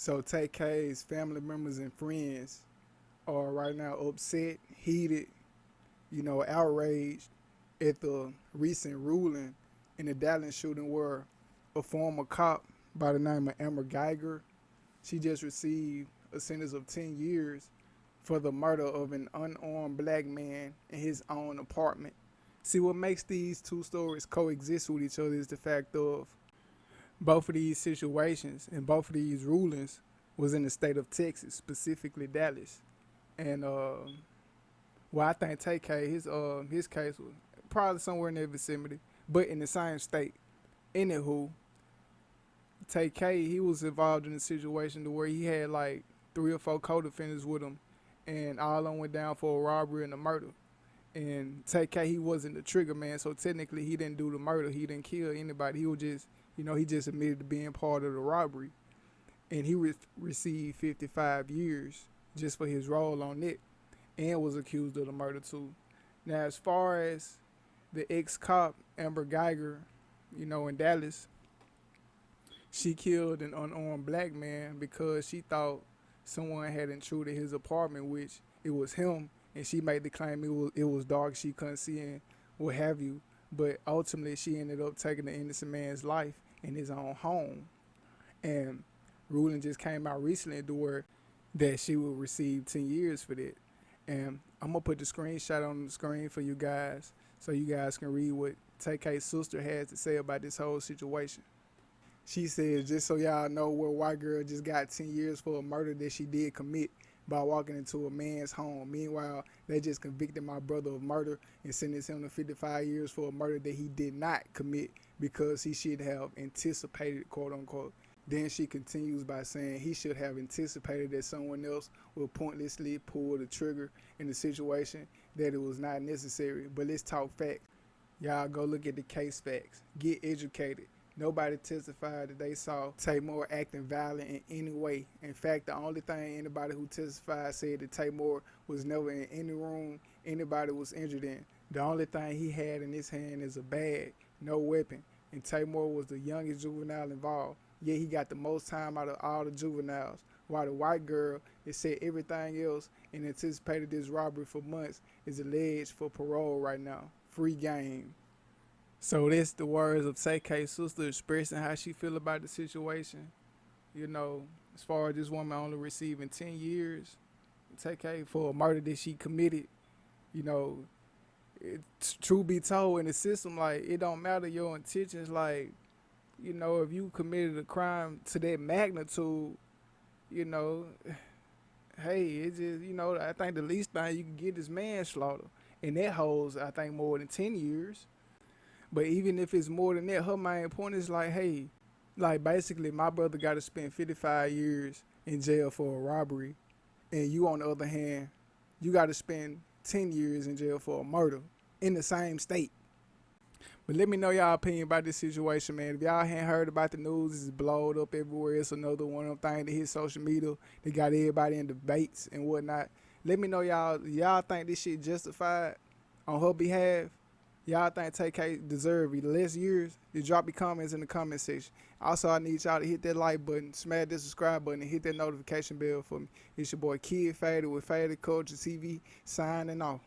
So Tay-K's family members and friends are right now upset, heated, outraged at the recent ruling in the Dallas shooting where a former cop by the name of Guyger, she just received a sentence of 10 years for the murder of an unarmed black man in his own apartment. See, what makes these two stories coexist with each other is the fact of both of these situations and both of these rulings was in the state of Texas, specifically Dallas. And well, I think Tay-K, his case was probably somewhere in that vicinity, but in the same state. Anywho, Tay-K, he was involved in a situation to where he had like 3 or 4 co-defendants with him, and all of them went down for a robbery and a murder. And Tay-K, he wasn't the trigger man, so technically he didn't do the murder. He didn't kill anybody. He was just, he just admitted to being part of the robbery. And he received 55 years just for his role on it, and was accused of the murder too. Now, as far as the ex-cop, Amber Guyger, in Dallas, she killed an unarmed black man because she thought someone had intruded his apartment, which it was him, and she made the claim it was dark, she couldn't see, and what have you. But ultimately, she ended up taking the innocent man's life in his own home. And ruling just came out recently to where that she will receive 10 years for that. And I'm going to put the screenshot on the screen for you guys so you guys can read what Tay-K's sister has to say about this whole situation. She says, just so y'all know, where white girl just got 10 years for a murder that she did commit by walking into a man's home. Meanwhile, they just convicted my brother of murder and sentenced him to 55 years for a murder that he did not commit because he should have anticipated, quote unquote. Then she continues by saying he should have anticipated that someone else would pointlessly pull the trigger in a situation that it was not necessary. But let's talk facts. Y'all go look at the case facts. Get educated. Nobody testified that they saw Tamor acting violent in any way. In fact, the only thing anybody who testified said that Tamor was never in any room anybody was injured in. The only thing he had in his hand is a bag, no weapon. And Tamor was the youngest juvenile involved. Yet he got the most time out of all the juveniles. While the white girl that said everything else and anticipated this robbery for months is alleged for parole right now. Free game. So that's the words of Tay-K's sister expressing how she feel about the situation. As far as this woman only receiving 10 years, Tay-K, for a murder that she committed, true be told, in the system, like, it don't matter your intentions, like, if you committed a crime to that magnitude, hey, it just, I think the least thing you can get is manslaughter. And that holds, I think, more than 10 years. But even if it's more than that, her main point is like, hey, like basically my brother got to spend 55 years in jail for a robbery. And you, on the other hand, you got to spend 10 years in jail for a murder in the same state. But let me know y'all opinion about this situation, man. If y'all hadn't heard about the news, it's blowed up everywhere. It's another one of them things that hit social media. They got everybody in debates and whatnot. Let me know y'all think this shit justified on her behalf. Y'all think Tay-K deserve either less years? You drop your comments in the comment section. Also, I need y'all to hit that like button, smash that subscribe button, and hit that notification bell for me. It's your boy Kid Faded with FadedCultureTV signing off.